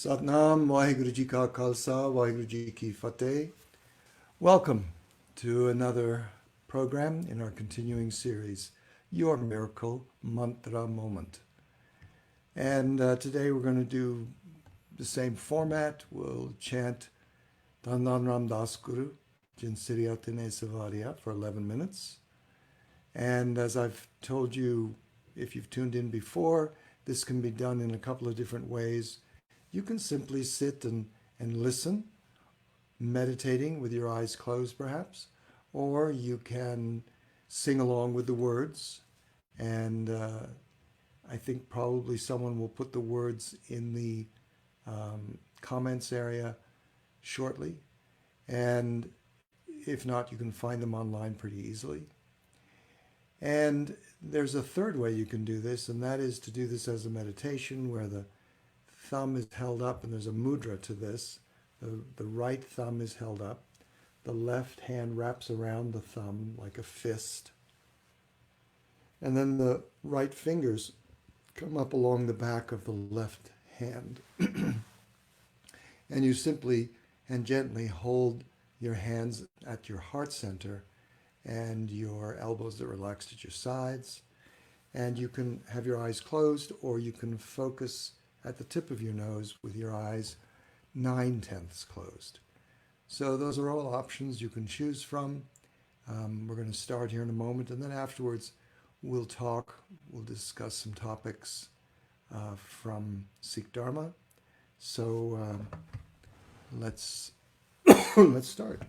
Satnam, Waheguru Ji Ka Khalsa, Waheguru Ji Ki Fateh. Welcome to another program in our continuing series, Your Miracle Mantra Moment. And today we're going to do the same format. We'll chant Dhandan Ram Das Guru, Jinsiriyatine Savaria for 11 minutes. And as I've told you, if you've tuned in before, this can be done in a couple of different ways. You can simply sit and listen, meditating with your eyes closed perhaps, or you can sing along with the words. And I think probably someone will put the words in the comments area shortly. And if not, you can find them online pretty easily. And there's a third way you can do this, and that is to do this as a meditation where the thumb is held up, and there's a mudra to this. The right thumb is held up. The left hand wraps around the thumb like a fist. And then the right fingers come up along the back of the left hand. And you simply and gently hold your hands at your heart center and your elbows are relaxed at your sides. And you can have your eyes closed, or you can focus at the tip of your nose with your eyes 9/10 closed. So those are all options you can choose from. We're going to start here in a moment, and then afterwards we'll discuss some topics from Sikh Dharma. So let's start.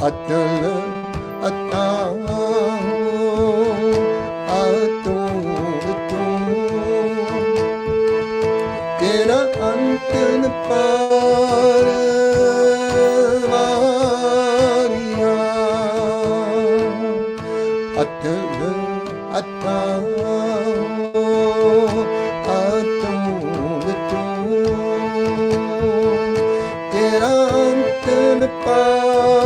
ਅਤਲ ਅਤਾਂ ਅਤੋਂ ਤੂੰ ਤੇਰਾ ਅੰਤ ਨ ਪਾਰ ਵਾਰੀਆਂ ਅਤਲ ਅਤਾਂ ਅਤੋਂ ਤੂੰ ਤੇਰਾ ਅੰਤ ਨ ਪਾਰ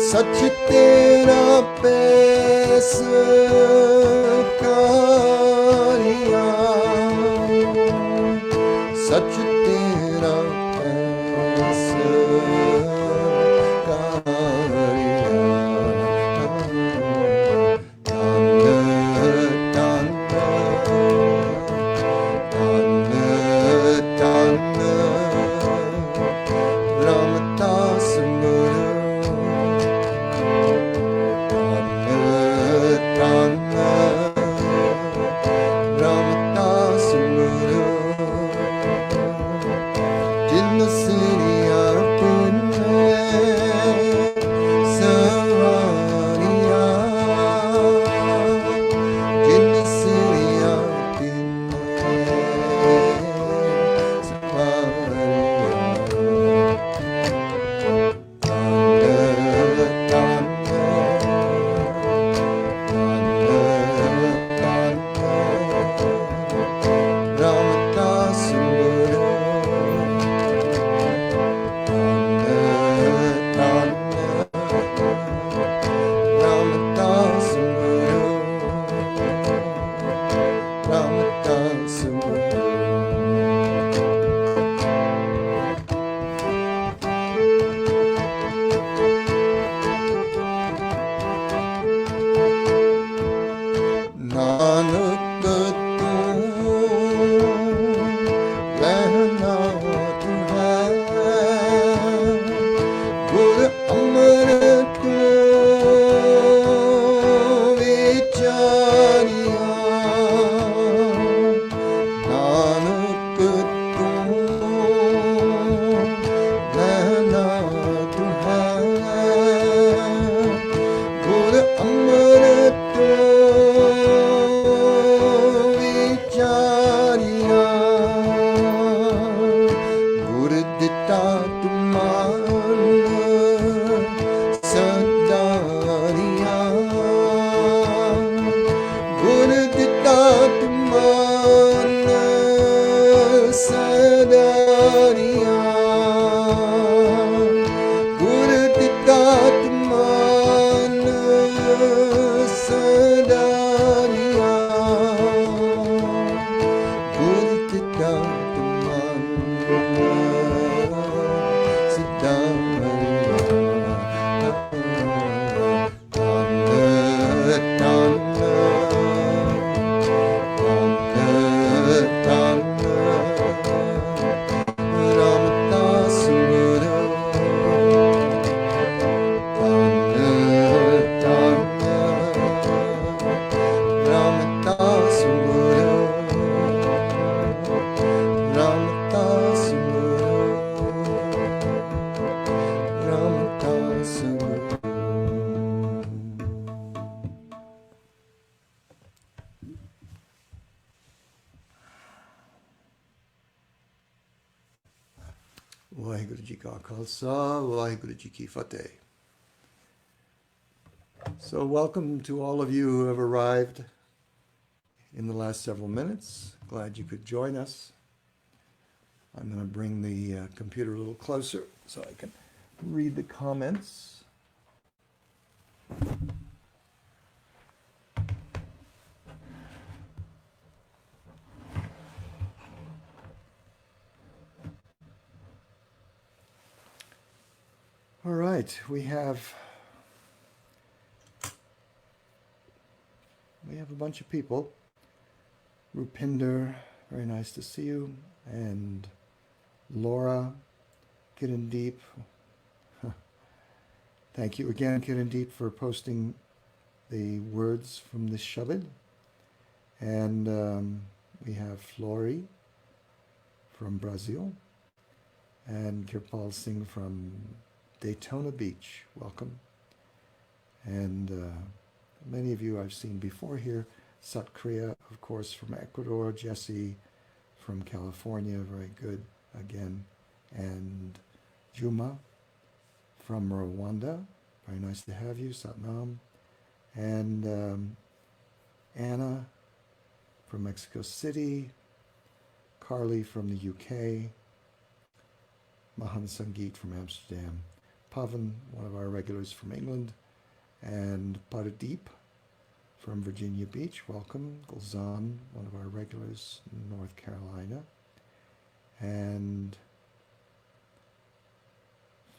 ਸੱਚ ਤੇਰਾ ਪੇਸ ਕਾਰਿਆ Waheguru Ji Ka Khalsa, Waheguru Ji Ki Fateh. So welcome to all of you who have arrived in the last several minutes. Glad you could join us. I'm going to bring the computer a little closer so I can read the comments. All right, we have a bunch of people. Rupinder, very nice to see you, and Laura, Kirandeep. Thank you again, Kirandeep, for posting the words from this Shabad. And we have Flori from Brazil, and Kirpal Singh from Daytona Beach. Welcome. And many of you I've seen before here. Satkriya, of course, from Ecuador. Jesse from California, very good again. And Juma from Rwanda, very nice to have you. Satnam. And Anna from Mexico City. Carly from the UK. Mahan Sangeet from Amsterdam. Pavan, one of our regulars from England. And Paradeep from Virginia Beach, welcome. Gulzan, one of our regulars in North Carolina. And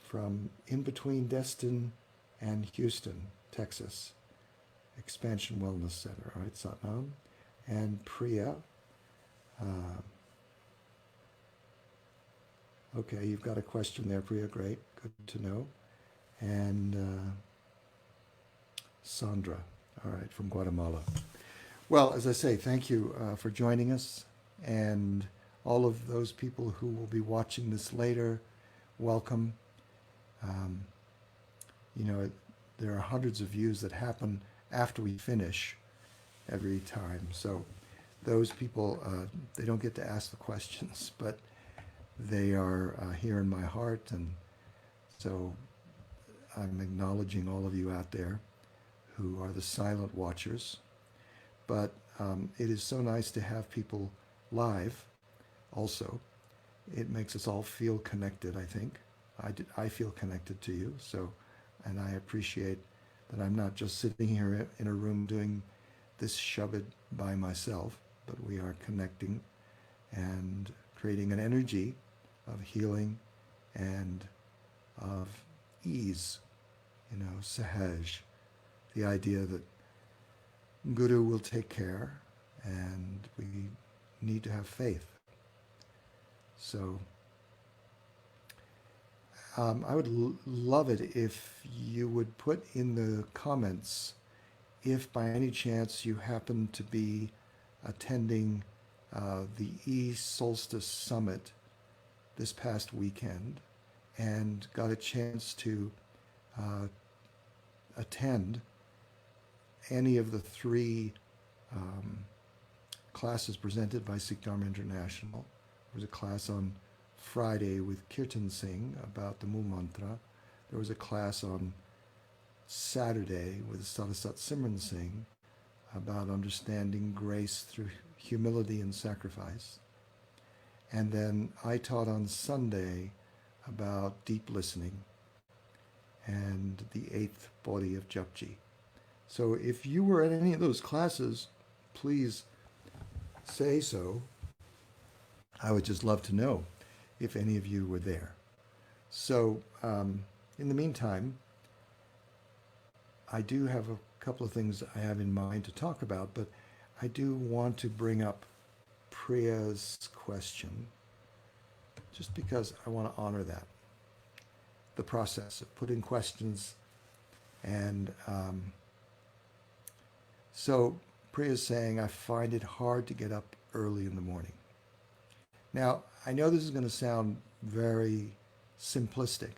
from in between Destin and Houston, Texas, Expansion Wellness Center, all right, Satnam. And Priya. Okay, you've got a question there, Priya, great, good to know. And Sandra, all right, from Guatemala. Well, as I say, thank you for joining us, and all of those people who will be watching this later, welcome. You know, there are hundreds of views that happen after we finish every time, so those people, they don't get to ask the questions, but they are here in my heart, and so I'm acknowledging all of you out there who are the silent watchers. But it is so nice to have people live also. It makes us all feel connected, I think. I feel connected to you, so, and I appreciate that I'm not just sitting here in a room doing this Shabad by myself, but we are connecting and creating an energy of healing and of ease, you know, Sahaj. The idea that Guru will take care and we need to have faith. So I would love it if you would put in the comments if by any chance you happen to be attending the E-Solstice Summit this past weekend and got a chance to uh, attend any of the three um, classes presented by Sikh Dharma International. There was a class on Friday with Kirtan Singh about the Mool Mantra. There was a class on Saturday with Sarasat Simran Singh about understanding grace through humility and sacrifice. And then I taught on Sunday about deep listening and the eighth body of Japji. So if you were at any of those classes, please say so. I would just love to know if any of you were there. So in the meantime, I do have a couple of things I have in mind to talk about, but I do want to bring up Priya's question, just because I want to honor that. The process of putting questions. And so Priya's saying, I find it hard to get up early in the morning. Now, I know this is going to sound very simplistic,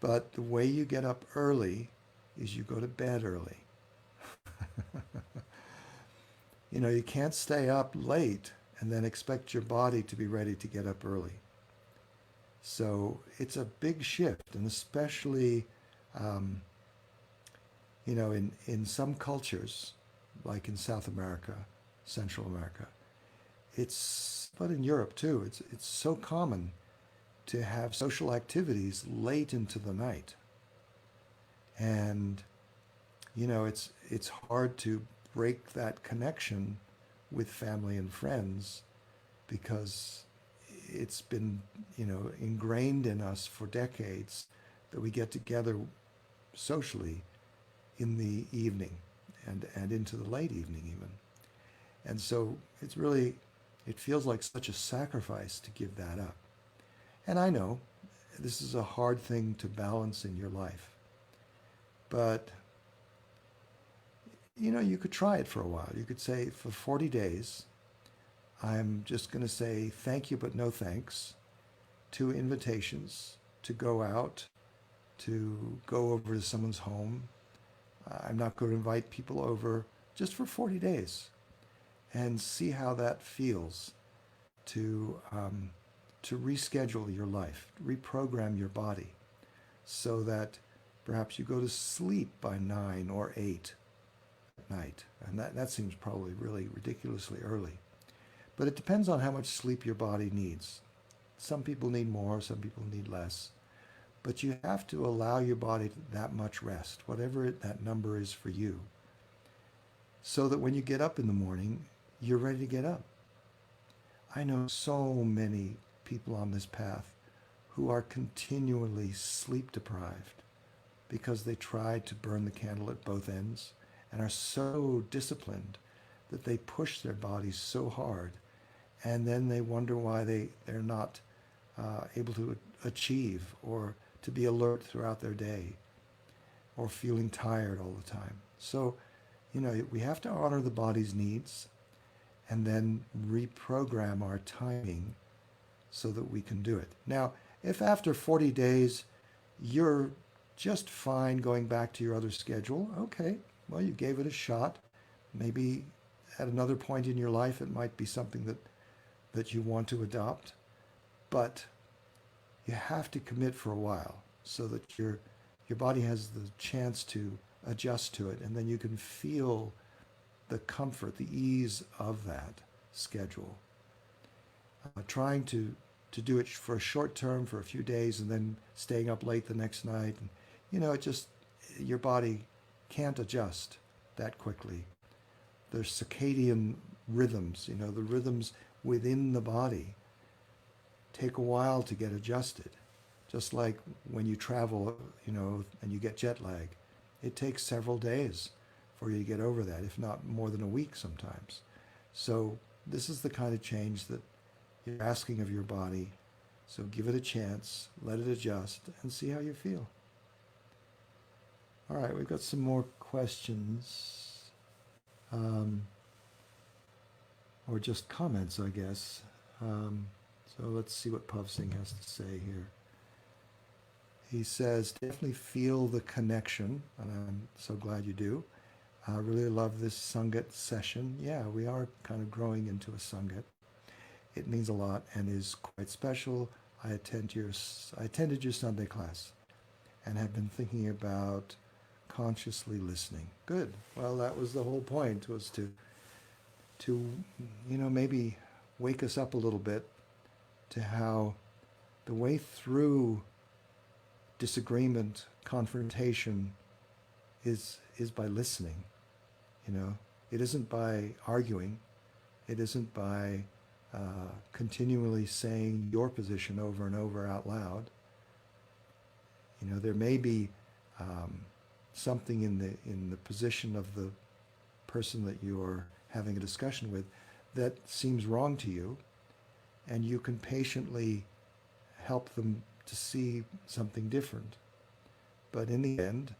but the way you get up early is you go to bed early. You know, you can't stay up late and then expect your body to be ready to get up early. So it's a big shift, and especially, you know, in some cultures, like in South America, Central America, but in Europe too, it's so common to have social activities late into the night. And, you know, it's hard to break that connection with family and friends because it's been, you know, ingrained in us for decades that we get together socially in the evening and into the late evening even. And so it's really, it feels like such a sacrifice to give that up. And I know this is a hard thing to balance in your life, but you know, you could try it for a while. You could say, for 40 days, I'm just going to say thank you, but no thanks to invitations to go out, to go over to someone's home. I'm not going to invite people over, just for 40 days, and see how that feels to reschedule your life, reprogram your body so that perhaps you go to sleep by 9 or 8 at night. And that seems probably really ridiculously early. But it depends on how much sleep your body needs. Some people need more, some people need less. But you have to allow your body that much rest, whatever that number is for you, so that when you get up in the morning, you're ready to get up. I know so many people on this path who are continually sleep deprived because they tried to burn the candle at both ends and are so disciplined that they push their bodies so hard, and then they wonder why they're not able to achieve or to be alert throughout their day or feeling tired all the time. So, you know, we have to honor the body's needs and then reprogram our timing so that we can do it. Now, if after 40 days you're just fine going back to your other schedule, okay, well, you gave it a shot. Maybe at another point in your life it might be something that you want to adopt, but you have to commit for a while so that your body has the chance to adjust to it, and then you can feel the comfort, the ease of that schedule. Trying to do it for a short term, for a few days, and then staying up late the next night, and, you know, your body can't adjust that quickly. There's circadian rhythms, you know, the rhythms within the body take a while to get adjusted. Just like when you travel, you know, and you get jet lag, it takes several days for you to get over that, if not more than a week sometimes. So this is the kind of change that you're asking of your body. So give it a chance, let it adjust, and see how you feel. All right, we've got some more questions, or just comments, I guess. So let's see what Pav Singh has to say here. He says, definitely feel the connection, and I'm so glad you do. I really love this Sangat session. Yeah, we are kind of growing into a Sangat. It means a lot and is quite special. I attended your Sunday class and have been thinking about consciously listening. Good. Well, that was the whole point, was to maybe wake us up a little bit to how the way through disagreement, confrontation is by listening. It isn't by arguing. It isn't by continually saying your position over and over out loud. There may be something in the position of the person that you're having a discussion with that seems wrong to you, and you can patiently help them to see something different. But in the end,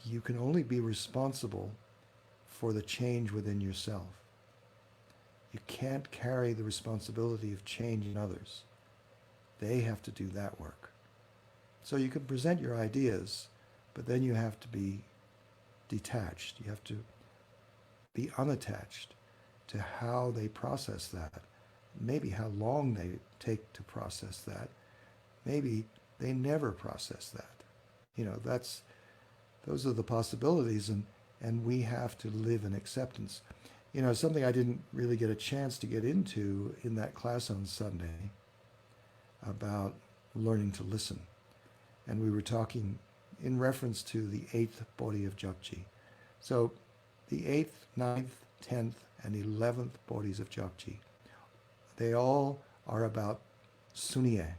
you can only be responsible for the change within yourself. You can't carry the responsibility of change in others. They have to do that work. So you can present your ideas, but then you have to be detached. You have to be unattached to how they process that, maybe how long they take to process that. Maybe they never process that. Those are the possibilities, and we have to live in acceptance. Something I didn't really get a chance to get into in that class on Sunday about learning to listen. And we were talking in reference to the 8th Bodhi of Japji. So the 8th, 9th, 10th, and 11th Bodhis of Japji, they all are about suniye,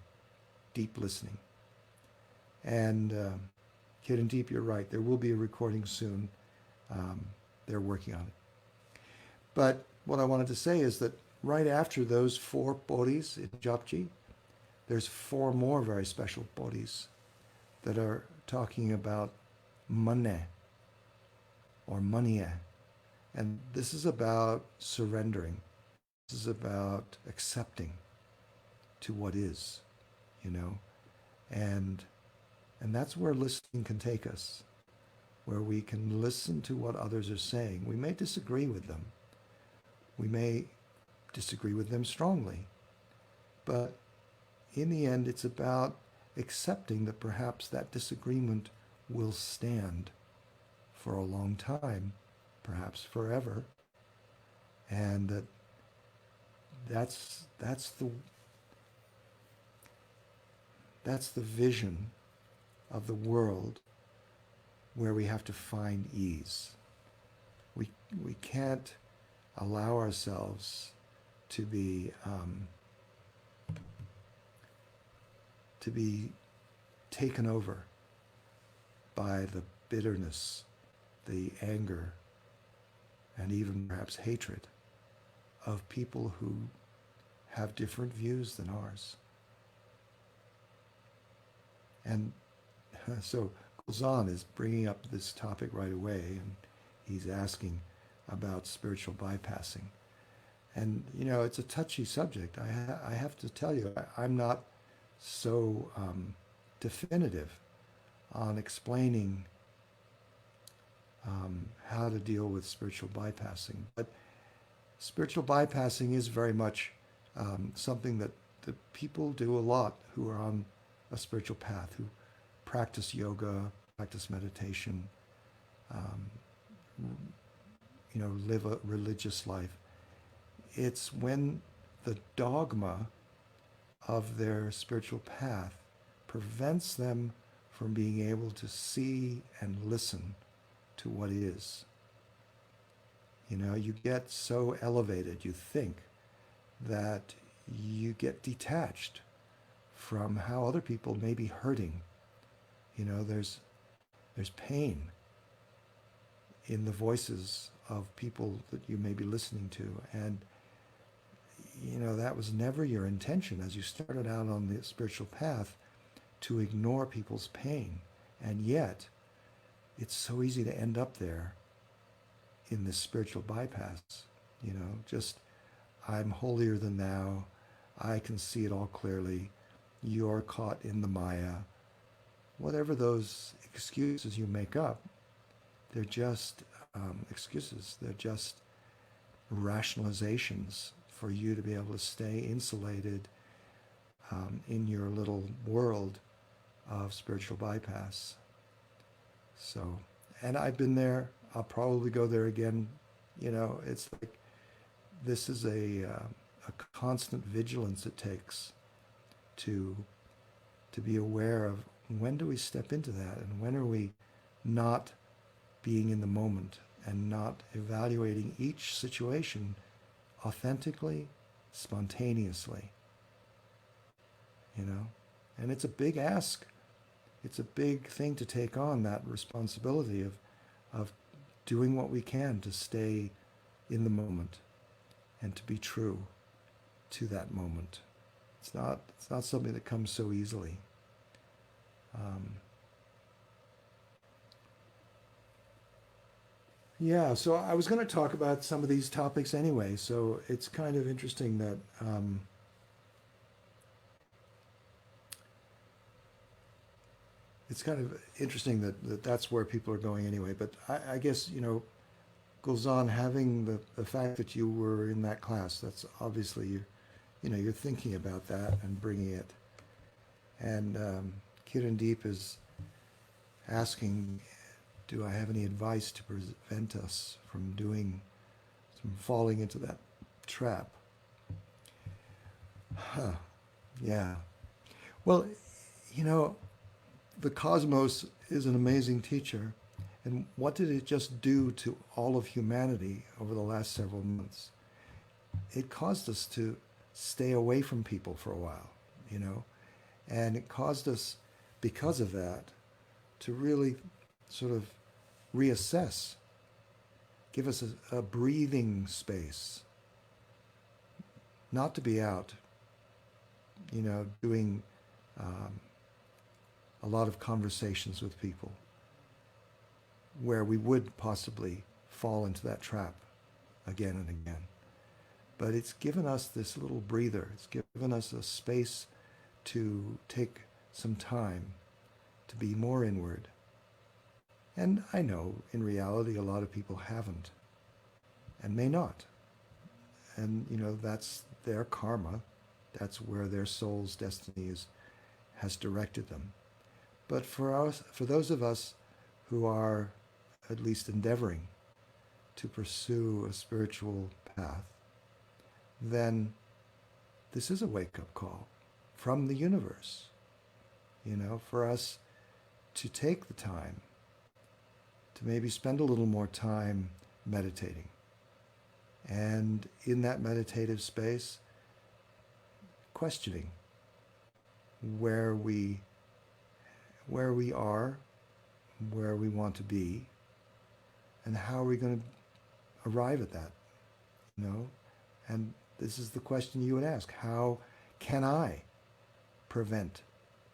deep listening. And Kirandeep, you're right, there will be a recording soon. They're working on it. But what I wanted to say is that right after those 4 Bodhis in Japji, there's 4 more very special Bodhis that are talking about Mane or Maniya. And this is about surrendering. This is about accepting to what is, and that's where listening can take us, where we can listen to what others are saying. We may disagree with them. We may disagree with them strongly. But in the end, it's about accepting that perhaps that disagreement will stand for a long time, perhaps forever, and that's the vision of the world where we have to find ease. We can't allow ourselves to be taken over by the bitterness, the anger, and even perhaps hatred of people who have different views than ours. And so Gulzan is bringing up this topic right away, and he's asking about spiritual bypassing. And, it's a touchy subject. I have to tell you, I'm not so definitive on explaining how to deal with spiritual bypassing. But spiritual bypassing is very much something that people do a lot who are on a spiritual path, who practice yoga, practice meditation, live a religious life. It's when the dogma of their spiritual path prevents them from being able to see and listen to what is. You get so elevated, you think, that you get detached from how other people may be hurting. There's pain in the voices of people that you may be listening to. And, that was never your intention as you started out on the spiritual path, to ignore people's pain. And yet, it's so easy to end up there in this spiritual bypass. Just, I'm holier than thou. I can see it all clearly. You're caught in the Maya. Whatever those excuses you make up, they're just excuses. They're just rationalizations for you to be able to stay insulated in your little world of spiritual bypass. So, and I've been there. I'll probably go there again. It's like this is a constant vigilance it takes to be aware of when do we step into that, and when are we not being in the moment and not evaluating each situation authentically, spontaneously. And it's a big ask. It's a big thing to take on, that responsibility of doing what we can to stay in the moment and to be true to that moment. It's not something that comes so easily. Yeah, so I was going to talk about some of these topics anyway, so it's kind of interesting that that's where people are going anyway. But I guess, Gulzan, having the fact that you were in that class, that's obviously you're thinking about that and bringing it. And Kirandeep is asking, do I have any advice to prevent us from falling into that trap? Yeah. Well, the cosmos is an amazing teacher. And what did it just do to all of humanity over the last several months? It caused us to stay away from people for a while, and it caused us, because of that, to really sort of reassess, give us a breathing space, not to be out, doing a lot of conversations with people where we would possibly fall into that trap again and again. But it's given us this little breather. It's given us a space to take some time to be more inward. And I know in reality a lot of people haven't and may not. And that's their karma. That's where their soul's destiny has directed them. But for those of us who are at least endeavoring to pursue a spiritual path, then this is a wake-up call from the universe, for us to take the time to maybe spend a little more time meditating. And in that meditative space, questioning where we are, where we want to be, and how are we going to arrive at that, And this is the question you would ask. How can I prevent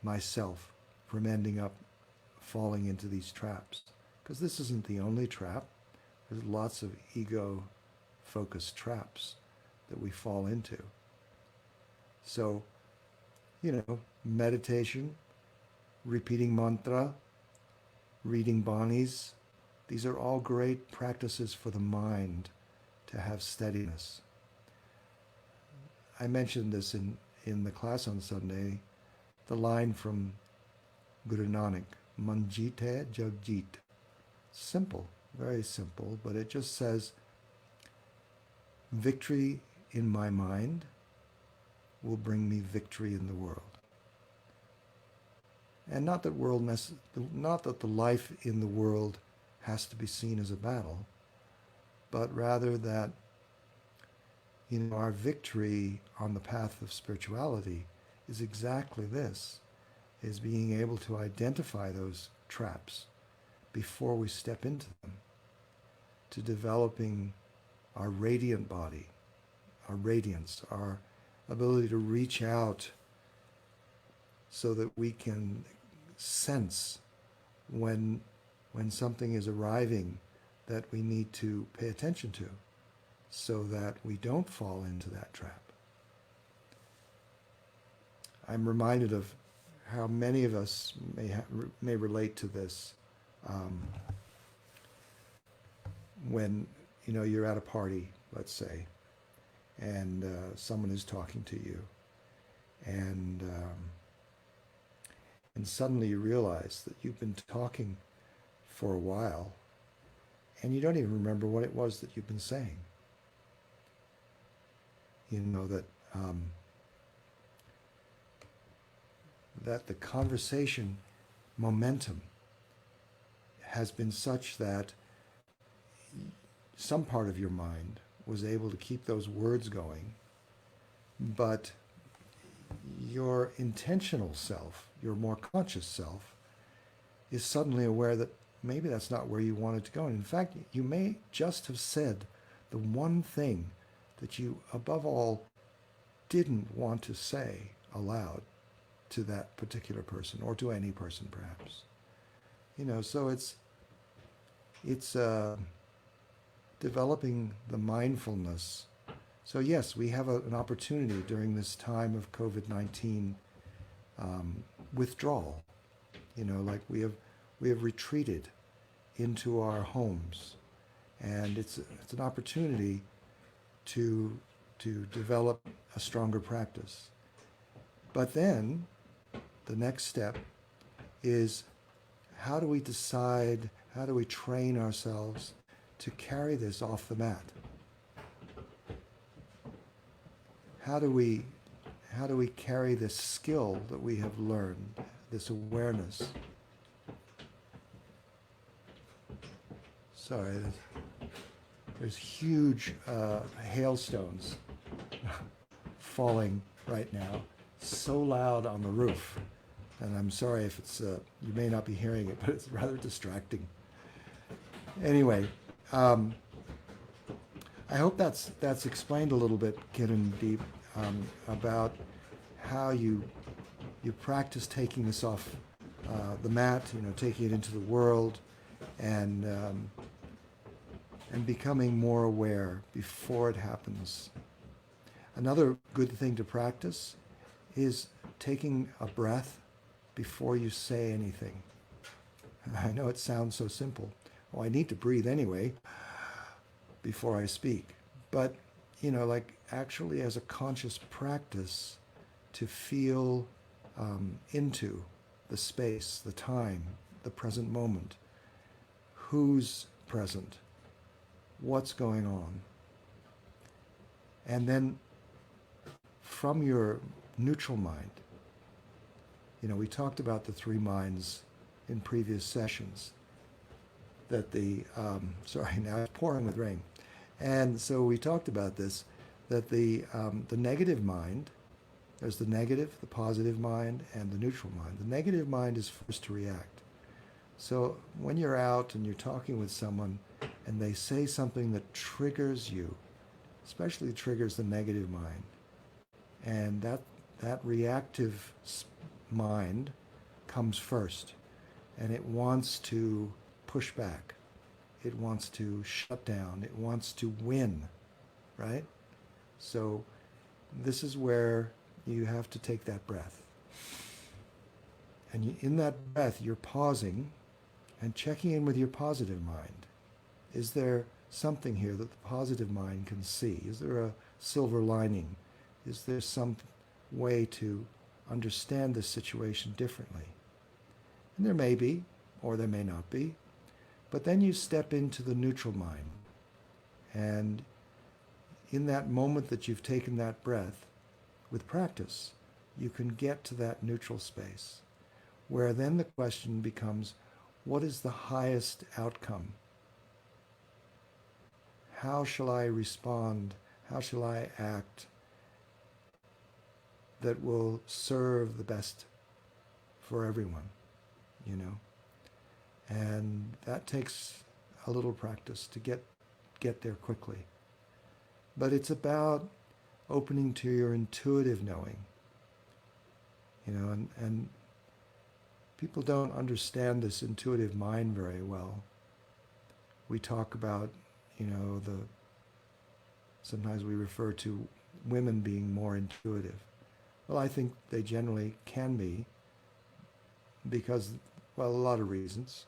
myself from ending up falling into these traps? Because this isn't the only trap. There's lots of ego-focused traps that we fall into. So, meditation, repeating mantra, reading Banis, these are all great practices for the mind to have steadiness. I mentioned this in the class on Sunday, the line from Guru Nanak, Manjit Jagjit. Simple, very simple, but it just says, victory in my mind will bring me victory in the world. And not that the life in the world has to be seen as a battle, but rather that our victory on the path of spirituality is exactly this, is being able to identify those traps before we step into them. to developing our radiant body, our radiance, our ability to reach out so that we can sense when something is arriving that we need to pay attention to so that we don't fall into that trap. I'm reminded of how many of us may relate to this when you're at a party, let's say, and someone is talking to you, and suddenly you realize that you've been talking for a while, and you don't even remember what it was that you've been saying. That the conversation momentum has been such that some part of your mind was able to keep those words going, but your intentional self, your more conscious self, is suddenly aware that maybe that's not where you wanted to go. And in fact, you may just have said the one thing that you, above all, didn't want to say aloud to that particular person, or to any person perhaps. So it's developing the mindfulness. So yes, we have an opportunity during this time of COVID-19 withdrawal. Like we have retreated into our homes, and it's an opportunity to develop a stronger practice. But then the next step is, how do we decide, how do we train ourselves to carry this off the mat? How do we carry this skill that we have learned, this awareness? Sorry, there's huge hailstones falling right now, so loud on the roof. And I'm sorry if it's, you may not be hearing it, but it's rather distracting. Anyway, I hope that's explained a little bit, Kiran, about how you practice taking this off the mat, taking it into the world, and becoming more aware before it happens. Another good thing to practice is taking a breath before you say anything. I know it sounds so simple. Oh, I need to breathe anyway before I speak. But, like actually as a conscious practice to feel into the space, the time, the present moment. Who's present? What's going on? And then from your neutral mind, we talked about the three minds in previous sessions, that sorry, now it's pouring with rain. And so we talked about this, that the negative mind, there's the negative, the positive mind, and the neutral mind. The negative mind is first to react. So when you're out and you're talking with someone and they say something that triggers you, especially triggers the negative mind, and that reactive mind comes first, and it wants to push back. It wants to shut down. It wants to win, right? So this is where you have to take that breath. And in that breath, you're pausing and checking in with your positive mind. Is there something here that the positive mind can see? Is there a silver lining? Is there some way to understand this situation differently? And there may be, or there may not be. But then you step into the neutral mind. And in that moment that you've taken that breath, with practice, you can get to that neutral space, where then the question becomes, what is the highest outcome? How shall I respond? How shall I act that will serve the best for everyone, And that takes a little practice to get get there quickly. But it's about opening to your intuitive knowing, and people don't understand this intuitive mind very well. We talk about, sometimes we refer to women being more intuitive. Well, I think they generally can be because, well, a lot of reasons,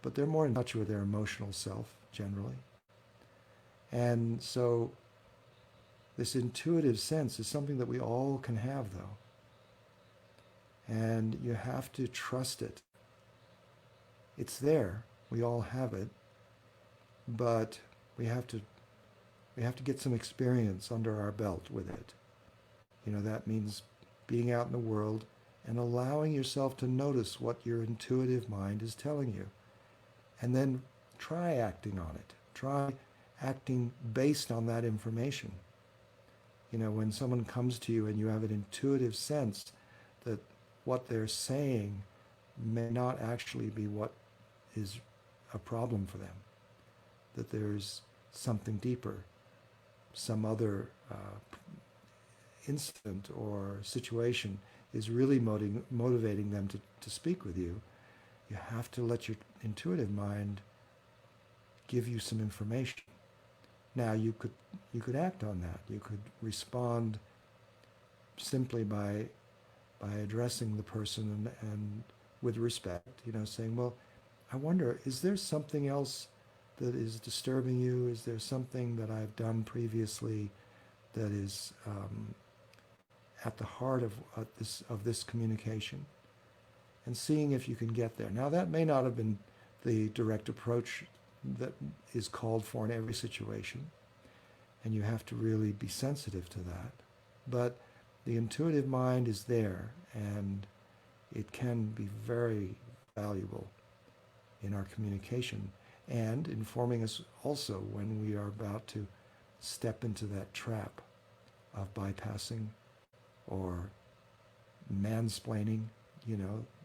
but they're more in touch with their emotional self generally. And so this intuitive sense is something that we all can have, though. And you have to trust it. It's there. We all have it. But we have to get some experience under our belt with it. That means being out in the world and allowing yourself to notice what your intuitive mind is telling you. And then try acting on it. Try acting based on that information. When someone comes to you and you have an intuitive sense that what they're saying may not actually be what is a problem for them, that there's something deeper, some other incident or situation is really motivating them to speak with you, you have to let your intuitive mind give you some information. Now you could act on that. You could respond simply by addressing the person and with respect, saying, well, I wonder, is there something else that is disturbing you? Is there something that I've done previously that is at the heart of this communication? And seeing if you can get there. Now, that may not have been the direct approach that is called for in every situation, and you have to really be sensitive to that. But the intuitive mind is there, and it can be very valuable in our communication and informing us also when we are about to step into that trap of bypassing or mansplaining.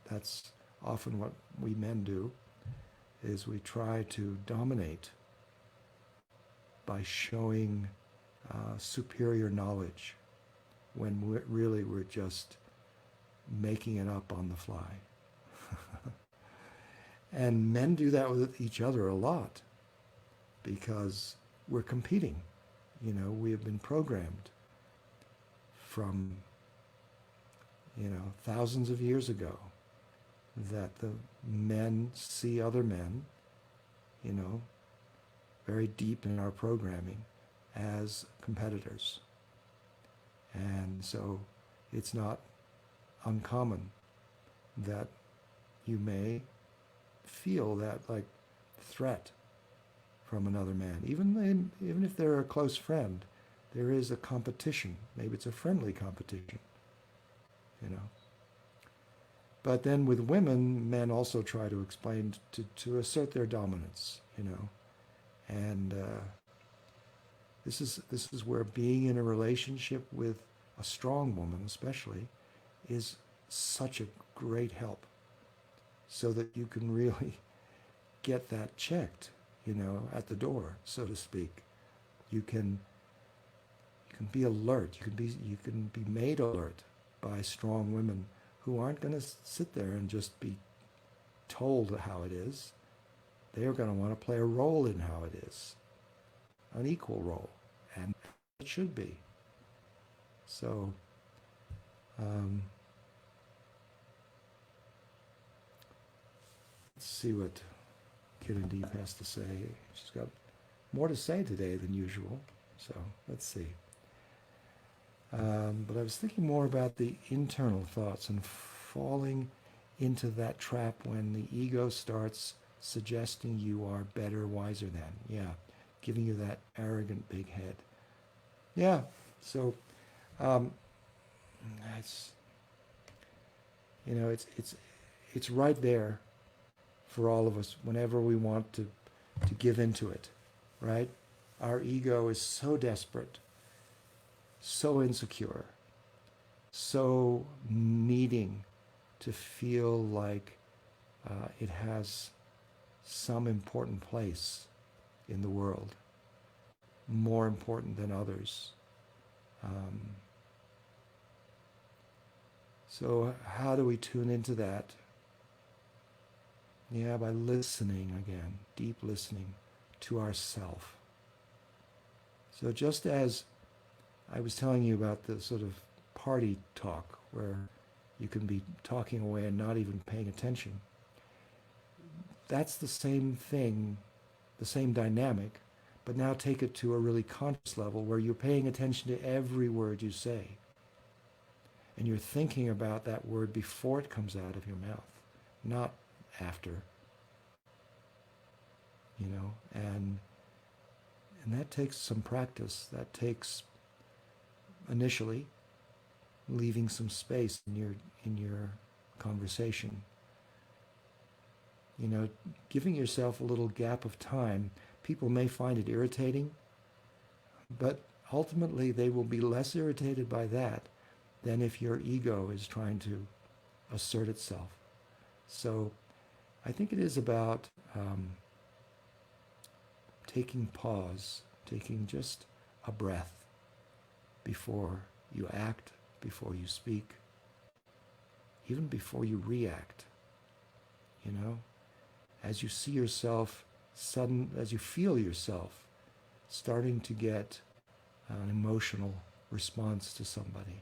That's often what we men do, is we try to dominate by showing superior knowledge when we're just making it up on the fly. And men do that with each other a lot because we're competing. We have been programmed from, thousands of years ago that the men see other men, very deep in our programming as competitors. And so it's not uncommon that you may feel that threat from another man. Even if they're a close friend, there is a competition. Maybe it's a friendly competition, But then with women, men also try to explain, to assert their dominance, And this is where being in a relationship with a strong woman, especially, is such a great help, so that you can really get that checked, at the door, so to speak. You can be alert. You can be made alert by strong women who aren't going to sit there and just be told how it is. They are going to want to play a role in how it is, an equal role, and it should be. So, let's see what Kitten Deep has to say. She's got more to say today than usual, so let's see. But I was thinking more about the internal thoughts and falling into that trap when the ego starts suggesting you are better, wiser than. Yeah, giving you that arrogant big head. Yeah, so it's right there for all of us whenever we want to give into it, right? Our ego is so desperate, so insecure, so needing to feel like it has some important place in the world. more important than others. Um, so how do we tune into that? Yeah, by listening again, deep listening to ourself. So just as I was telling you about the sort of party talk where you can be talking away and not even paying attention, that's the same thing, the same dynamic, but now take it to a really conscious level where you're paying attention to every word you say. And you're thinking about that word before it comes out of your mouth, not after. And that takes some practice. That takes initially leaving some space in your conversation. Giving yourself a little gap of time. People may find it irritating, but ultimately they will be less irritated by that than if your ego is trying to assert itself. So I think it is about taking pause, taking just a breath before you act, before you speak, even before you react. As you see yourself as you feel yourself starting to get an emotional response to somebody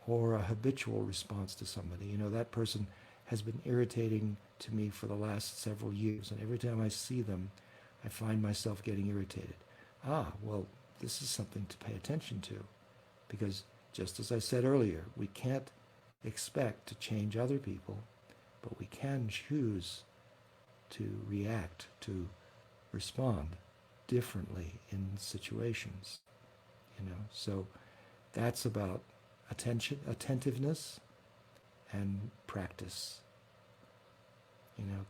or a habitual response to somebody. That person has been irritating to me for the last several years, and every time I see them, I find myself getting irritated. Well, this is something to pay attention to, because just as I said earlier, we can't expect to change other people, but we can choose to react, to respond differently in situations. So that's about attentiveness and practice.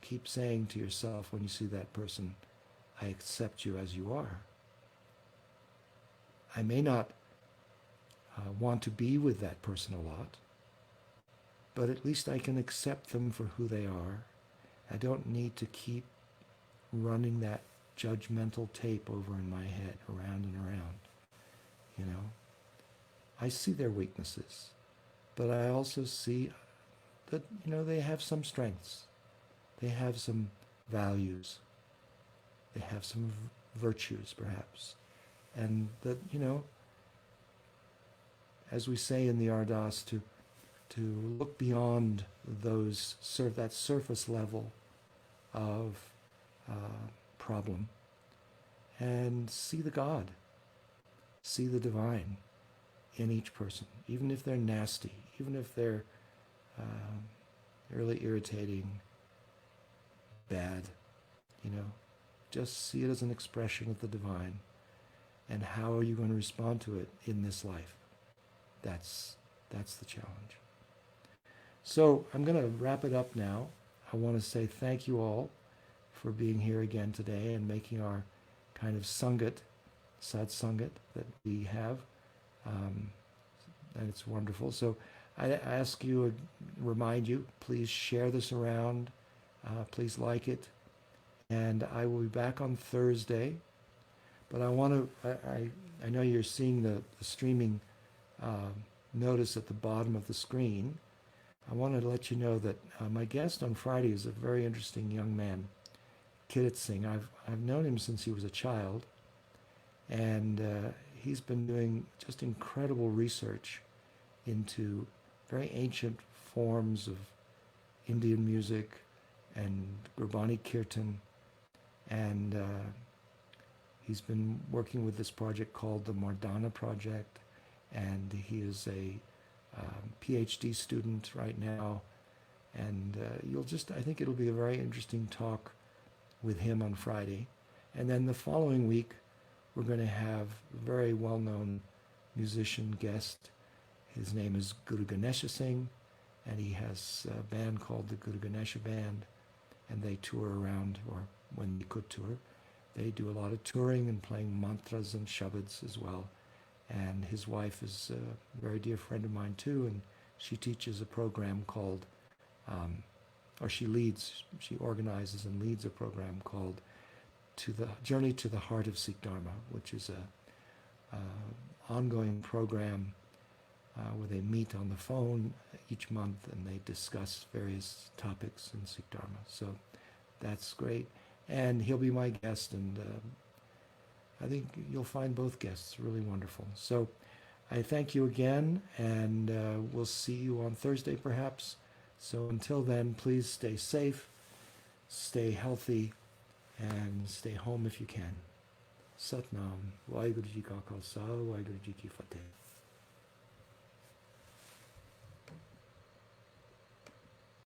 Keep saying to yourself when you see that person, I accept you as you are. I may not want to be with that person a lot, but at least I can accept them for who they are. I don't need to keep running that judgmental tape over in my head, around and around. I see their weaknesses, but I also see that, they have some strengths. They have some values. They have some virtues, perhaps. And that, as we say in the Ardas, to look beyond that surface level of problem and see the God, see the divine in each person, even if they're nasty, even if they're really irritating, bad, just see it as an expression of the divine. And how are you going to respond to it in this life? That's the challenge. So I'm going to wrap it up now. I want to say thank you all for being here again today and making our kind of sangat, satsangat that we have. And it's wonderful. So I ask you, remind you, please share this around. Please like it. And I will be back on Thursday. But I want to, I know you're seeing the streaming notice at the bottom of the screen. I wanted to let you know that my guest on Friday is a very interesting young man, Kirit Singh. I've known him since he was a child, and he's been doing just incredible research into very ancient forms of Indian music and Gurbani Kirtan, and he's been working with this project called the Mardana Project, and he is a PhD student right now. And I think it'll be a very interesting talk with him on Friday. And then the following week, we're going to have a very well-known musician guest. His name is Guru Ganesha Singh, and he has a band called the Guru Ganesha Band, and they tour around, or when they could tour. They do a lot of touring and playing mantras and shabads as well. And his wife is a very dear friend of mine too, and she teaches a program called, she organizes and leads a program called to the Journey to the Heart of Sikh Dharma, which is a ongoing program where they meet on the phone each month and they discuss various topics in Sikh Dharma. So that's great. And he'll be my guest, and I think you'll find both guests really wonderful. So I thank you again, and we'll see you on Thursday perhaps. So until then, please stay safe, stay healthy, and stay home if you can. Satnam. Vaheguru Ji Ka Khalsa, Vaheguru Ji Ki Fateh.